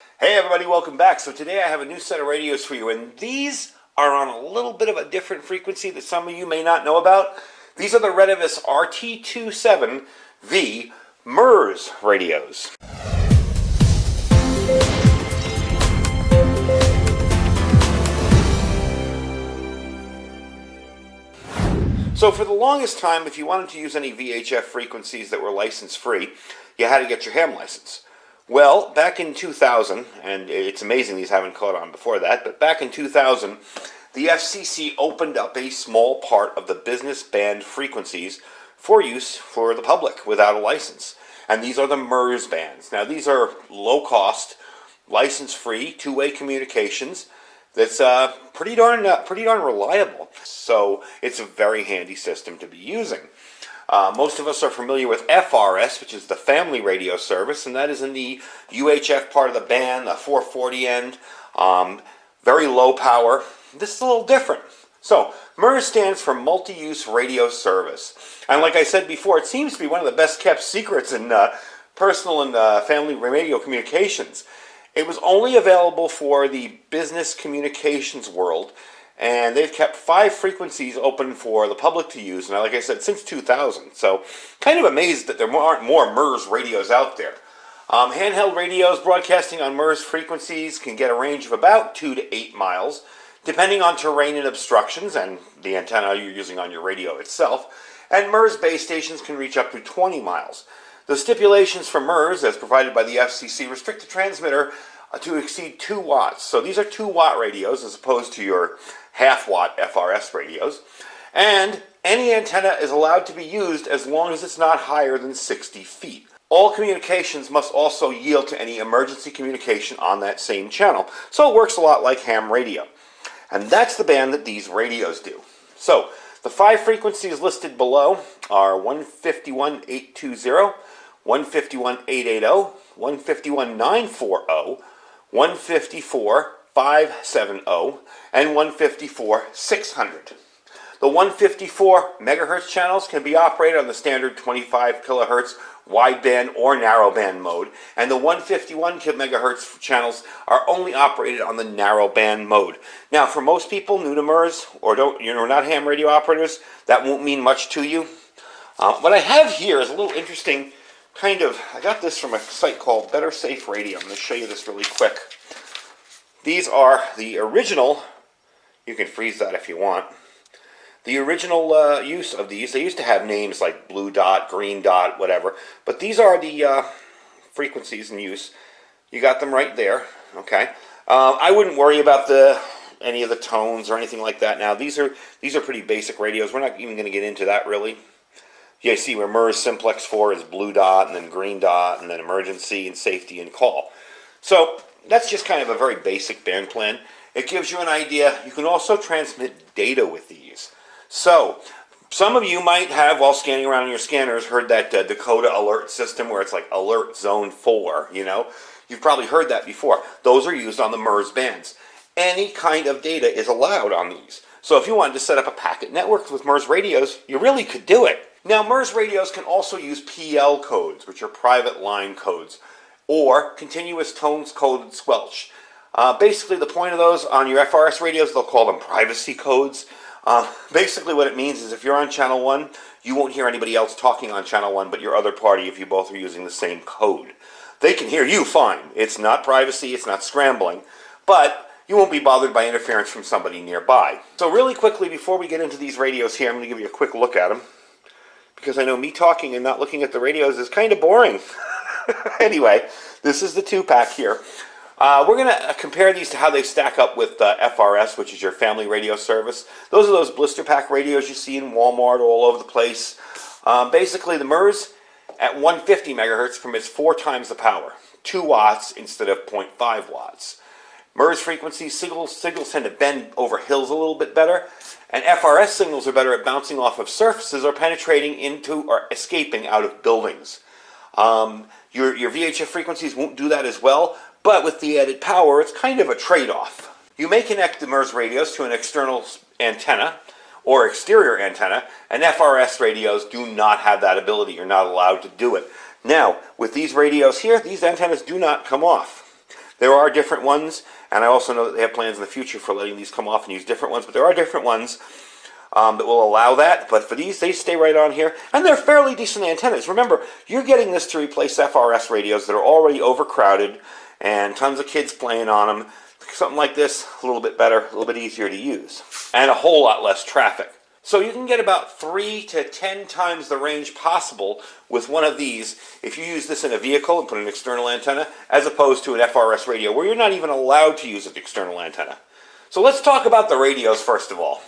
Hey everybody, welcome back. So today I have a new set of radios for you, and these are on a little bit of a different frequency that some of you may not know about. These are the Retevis RT27V Murs radios. So for the longest time, if you wanted to use any VHF frequencies that were license free, you had to get your ham license. Well, back in 2000, and it's amazing these haven't caught on before that, but back in 2000, the FCC opened up a small part of the business band frequencies for use for the public without a license. And these are the Murs bands. Now these are low cost, license-free, two-way communications that's pretty darn reliable. So it's a very handy system to be using. Most of us are familiar with FRS, which is the family radio service, and that is in the UHF part of the band, the 440 end, very low power. This is a little different. So, Murs stands for Multi-Use Radio Service. And like I said before, it seems to be one of the best kept secrets in personal and family radio communications. It was only available for the business communications world, and they've kept 5 frequencies open for the public to use, and like I said, since 2000. So, kind of amazed that there aren't more Murs radios out there. Handheld radios broadcasting on Murs frequencies can get a range of about 2 to 8 miles, depending on terrain and obstructions and the antenna you're using on your radio itself. And Murs base stations can reach up to 20 miles. The stipulations for Murs, as provided by the FCC, restrict the transmitter to exceed 2 watts. So these are 2-watt radios as opposed to your half-watt FRS radios. And any antenna is allowed to be used as long as it's not higher than 60 feet. All communications must also yield to any emergency communication on that same channel. So it works a lot like ham radio. And that's the band that these radios do. So the 5 frequencies listed below are 151.820, 151.880, 151.940, 154.570, and 154.600. The 154 megahertz channels can be operated on the standard 25 kilohertz wideband or narrowband mode, and the 151 megahertz channels are only operated on the narrowband mode. Now, for most people new to Murs or not ham radio operators, that won't mean much to you. What I have here is a little interesting I got this from a site called Better Safe Radio. I'm going to show you this really quick. These are the original, you can freeze that if you want, the original use of these. They used to have names like blue dot, green dot, whatever, but these are the frequencies in use. You got them right there, okay? I wouldn't worry about any of the tones or anything like that now. These are pretty basic radios. We're not even going to get into that really. Yeah, you see where Murs Simplex 4 is blue dot, and then green dot, and then emergency and safety and call. So that's just kind of a very basic band plan. It gives you an idea. You can also transmit data with these. So some of you might have, while scanning around on your scanners, heard that Dakota alert system where it's like alert zone 4, you know. You've probably heard that before. Those are used on the Murs bands. Any kind of data is allowed on these. So if you wanted to set up a packet network with Murs radios, you really could do it. Now, Murs radios can also use PL codes, which are private line codes, or continuous tones coded squelch. Basically, the point of those on your FRS radios, they'll call them privacy codes. Basically, what it means is if you're on channel 1, you won't hear anybody else talking on channel 1 but your other party if you both are using the same code. They can hear you fine. It's not privacy, it's not scrambling, but you won't be bothered by interference from somebody nearby. So really quickly, before we get into these radios here, I'm going to give you a quick look at them, because I know me talking and not looking at the radios is kind of boring. Anyway, this is the 2-pack here. We're going to compare these to how they stack up with FRS, which is your family radio service. Those are those blister pack radios you see in Walmart all over the place. Basically, the Murs at 150 megahertz permits 4 times the power, 2 watts instead of 0.5 watts. Murs frequency signals tend to bend over hills a little bit better, and FRS signals are better at bouncing off of surfaces or penetrating into or escaping out of buildings. Your VHF frequencies won't do that as well, but with the added power, it's kind of a trade-off. You may connect the Murs radios to an external antenna or exterior antenna, and FRS radios do not have that ability. You're not allowed to do it. Now, with these radios here, these antennas do not come off. There are different ones, and I also know that they have plans in the future for letting these come off and use different ones, but there are different ones that will allow that. But for these, they stay right on here, and they're fairly decent antennas. Remember, you're getting this to replace FRS radios that are already overcrowded and tons of kids playing on them. Something like this, a little bit better, a little bit easier to use, and a whole lot less traffic. So you can get about 3 to 10 times the range possible with one of these if you use this in a vehicle and put an external antenna, as opposed to an FRS radio where you're not even allowed to use an external antenna. So let's talk about the radios first of all.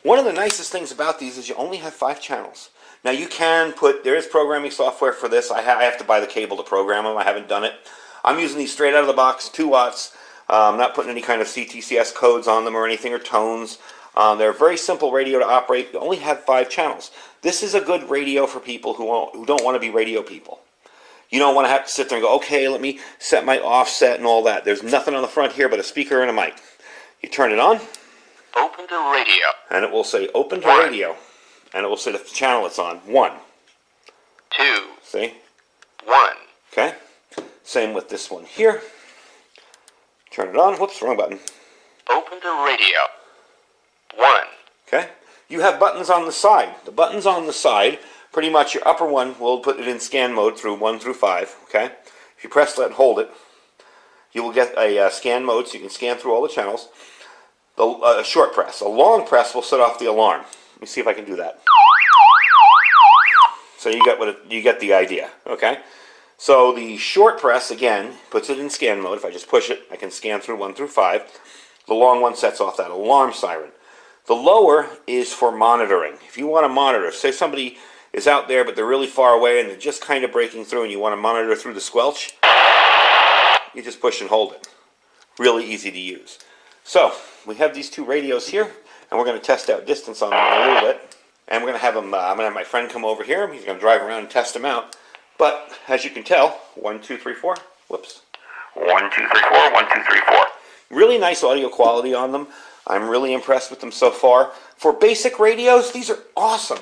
One of the nicest things about these is you only have 5 channels. Now you can put, there is programming software for this. I have to buy the cable to program them. I haven't done it. I'm using these straight out of the box, 2 watts. I'm not putting any kind of CTCS codes on them or anything, or tones. They're a very simple radio to operate. You only have 5 channels. This is a good radio for people who don't want to be radio people. You don't want to have to sit there and go, okay, let me set my offset and all that. There's nothing on the front here but a speaker and a mic. You turn it on. Open to radio. And it will say open to radio. And it will say the channel it's on. 1. 2. See? 1. Okay. Same with this one here. Turn it on. Whoops, wrong button. Open to radio. 1. Okay. You have buttons on the side. The buttons on the side, pretty much your upper one will put it in scan mode through 1 through 5. Okay. If you press that and hold it, you will get a scan mode, so you can scan through all the channels. A short press. A long press will set off the alarm. Let me see if I can do that. So you get the idea. Okay. So the short press, again, puts it in scan mode. If I just push it, I can scan through 1 through 5. The long one sets off that alarm siren. The lower is for monitoring. If you want to monitor, say somebody is out there but they're really far away and they're just kind of breaking through and you want to monitor through the squelch, you just push and hold it. Really easy to use. So we have these 2 radios here, and we're going to test out distance on them in a little bit. And we're going to have them, I'm going to have my friend come over here. He's going to drive around and test them out. But as you can tell, 1, 2, 3, 4. Whoops. 1, 2, 3, 4. 1, 2, 3, 4. Really nice audio quality on them. I'm really impressed with them so far. For basic radios, these are awesome.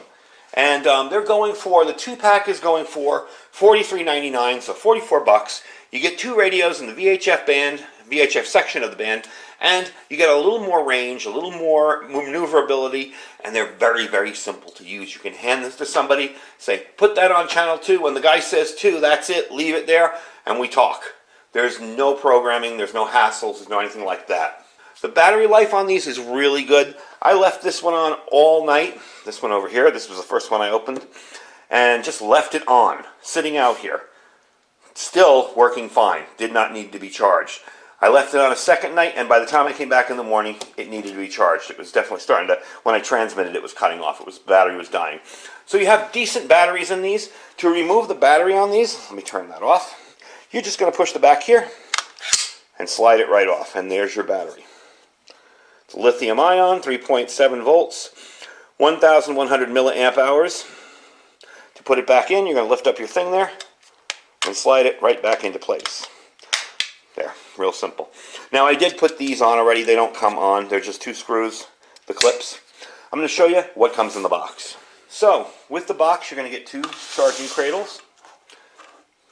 And they're going for, the 2-pack is going for $43.99, so $44. You get 2 radios in the VHF band, VHF section of the band, and you get a little more range, a little more maneuverability, and they're very, very simple to use. You can hand this to somebody, say, put that on channel 2. When the guy says 2, that's it, leave it there, and we talk. There's no programming, there's no hassles, there's no anything like that. The battery life on these is really good. I left this one on all night. This one over here, this was the first one I opened, and just left it on, sitting out here. Still working fine, did not need to be charged. I left it on a second night, and by the time I came back in the morning, it needed to be charged. It was definitely starting to, when I transmitted, it was cutting off. Battery was dying. So you have decent batteries in these. To remove the battery on these, let me turn that off. You're just going to push the back here and slide it right off, and there's your battery. It's lithium ion, 3.7 volts, 1,100 milliamp hours. To put it back in, you're going to lift up your thing there and slide it right back into place. There, real simple. Now I did put these on already. They don't come on. They're just 2 screws, the clips. I'm going to show you what comes in the box. So, with the box, you're going to get 2 charging cradles.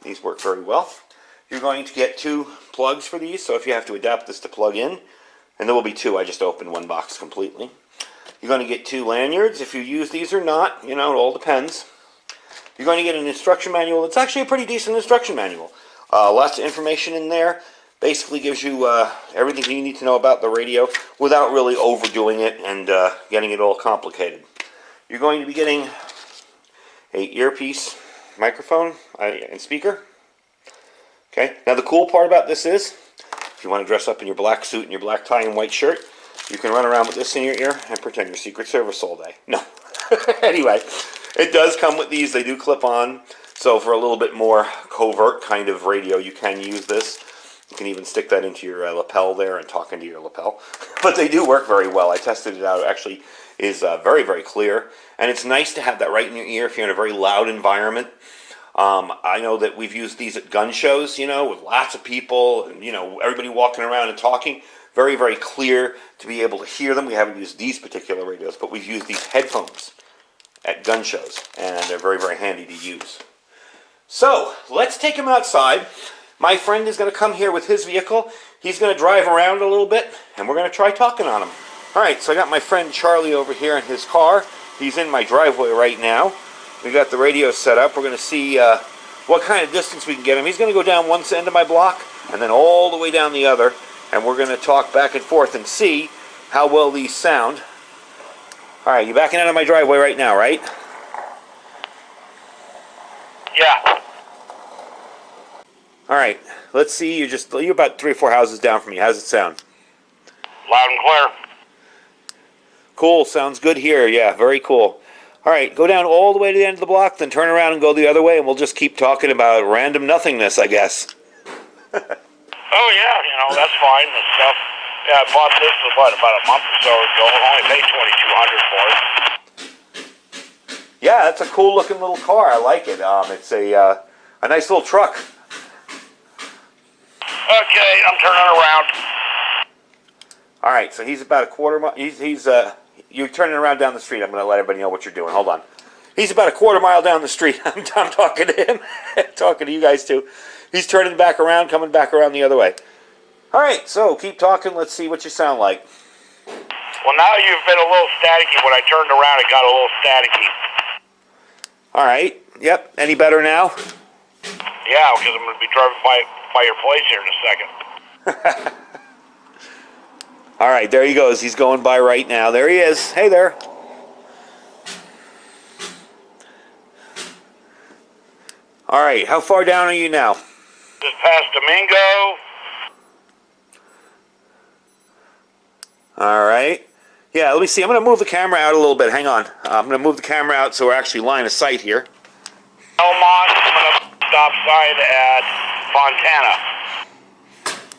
These work very well. You're going to get 2 plugs for these, so if you have to adapt this to plug in, and there will be 2, I just opened one box completely. You're going to get 2 lanyards. If you use these or not, you know, it all depends. You're going to get an instruction manual. It's actually a pretty decent instruction manual. Lots of information in there. Basically gives you everything you need to know about the radio without really overdoing it and getting it all complicated. You're going to be getting an earpiece microphone and speaker. Okay. Now the cool part about this is, if you want to dress up in your black suit and your black tie and white shirt, you can run around with this in your ear and pretend you're Secret Service all day. No. Anyway, it does come with these. They do clip on. So for a little bit more covert kind of radio, you can use this. You can even stick that into your lapel there and talk into your lapel. But they do work very well. I tested it out. It actually is very, very clear. And it's nice to have that right in your ear if you're in a very loud environment. I know that we've used these at gun shows, you know, with lots of people and, you know, everybody walking around and talking. Very, very clear to be able to hear them. We haven't used these particular radios, but we've used these headphones at gun shows. And they're very, very handy to use. So, let's take them outside. My friend is going to come here with his vehicle. He's going to drive around a little bit, and we're going to try talking on him. All right, so I got my friend Charlie over here in his car. He's in my driveway right now. We got the radio set up. We're going to see what kind of distance we can get him. He's going to go down one end of my block and then all the way down the other, and we're going to talk back and forth and see how well these sound. All right, you're backing out of my driveway right now, right? Yeah. All right, let's see. You're about 3 or 4 houses down from me. How's it sound? Loud and clear. Cool, sounds good here. Yeah, very cool. All right, go down all the way to the end of the block, then turn around and go the other way, and we'll just keep talking about random nothingness, I guess. Oh, yeah, that's fine and stuff. Yeah, I bought this, about a month or so ago. I only paid $2,200 for it. Yeah, that's a cool looking little car. I like it. It's a nice little truck. Okay, I'm turning around. All right, so he's about a quarter mile. You're turning around down the street. I'm going to let everybody know what you're doing. Hold on. He's about a quarter mile down the street. I'm talking to him. Talking to you guys too. He's turning back around, coming back around the other way. All right, so keep talking. Let's see what you sound like. Well, now you've been a little staticky. When I turned around, it got a little staticky. All right. Yep. Any better now? Yeah, because I'm going to be driving by your place here in a second. All right, there he goes. He's going by right now. There he is. Hey there. All right, how far down are you now? Just past Domingo. All right. Yeah, let me see. I'm going to move the camera out a little bit. Hang on. I'm going to move the camera out so we're actually line of sight here. Elmont, I'm going to stop sign at Fontana.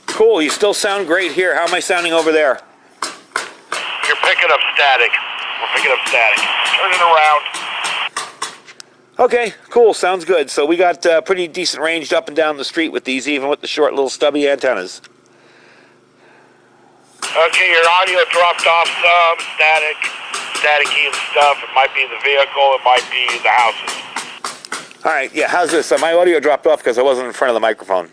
Cool. You still sound great here. How am I sounding over there? You're picking up static. We're picking up static. Turning around. Okay, cool. Sounds good. So we got pretty decent range up and down the street with these, even with the short little stubby antennas. Okay, your audio dropped off some. Staticky and stuff. It might be the vehicle. It might be the houses. All right, yeah, how's this? My audio dropped off because I wasn't in front of the microphone.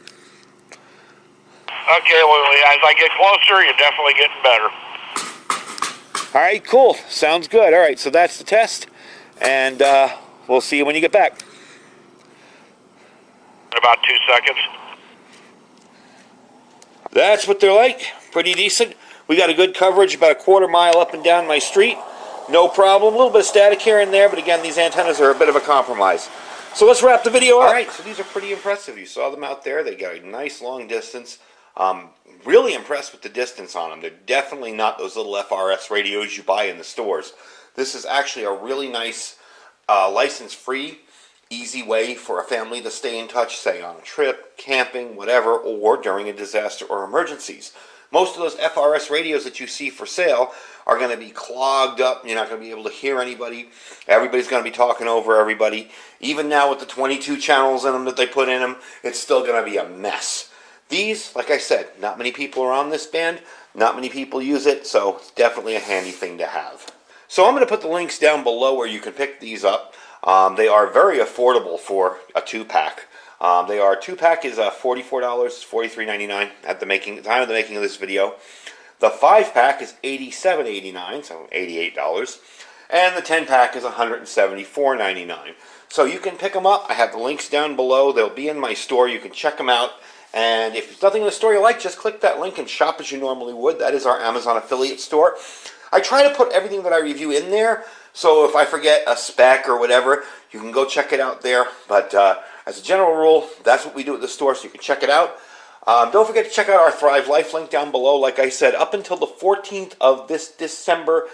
Okay, well, as I get closer, you're definitely getting better. All right, cool. Sounds good. All right, so that's the test, and we'll see you when you get back. In about 2 seconds. That's what they're like. Pretty decent. We got a good coverage, about a quarter mile up and down my street. No problem. A little bit of static here and there, but again, these antennas are a bit of a compromise. So let's wrap the video up. All right, so these are pretty impressive. You saw them out there. They got a nice long distance. Really impressed with the distance on them. They're definitely not those little FRS radios you buy in the stores. This is actually a really nice, license-free, easy way for a family to stay in touch, say on a trip, camping, whatever, or during a disaster or emergencies. Most of those FRS radios that you see for sale are going to be clogged up. You're not going to be able to hear anybody. Everybody's going to be talking over everybody. Even now with the 22 channels in them that they put in them, it's still going to be a mess. These, like I said, not many people are on this band. Not many people use it, so it's definitely a handy thing to have. So I'm going to put the links down below where you can pick these up. They are very affordable for a 2-pack. Two-pack is $44, it's $43.99 at the time of the making of this video. The 5-pack is $87.89, so $88. And the 10-pack is $174.99. So you can pick them up. I have the links down below. They'll be in my store. You can check them out. And if there's nothing in the store you like, just click that link and shop as you normally would. That is our Amazon affiliate store. I try to put everything that I review in there, so if I forget a spec or whatever, you can go check it out there. But as a general rule, that's what we do at the store, so you can check it out. Don't forget to check out our Thrive Life link down below. Like I said, up until the 14th of this December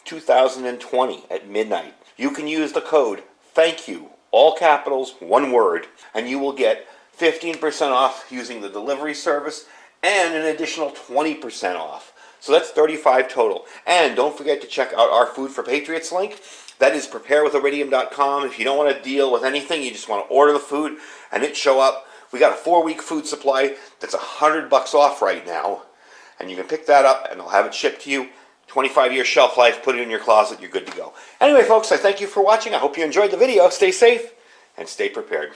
2020 at midnight, you can use the code THANKYOU, all capitals, one word, and you will get 15% off using the delivery service and an additional 20% off. So that's $35 total. And don't forget to check out our Food for Patriots link. That is preparewithiridium.com. If you don't want to deal with anything, you just want to order the food and it show up. We got a 4-week food supply that's $100 off right now. And you can pick that up and they'll have it shipped to you. 25-year shelf life, put it in your closet, you're good to go. Anyway, folks, I thank you for watching. I hope you enjoyed the video. Stay safe and stay prepared.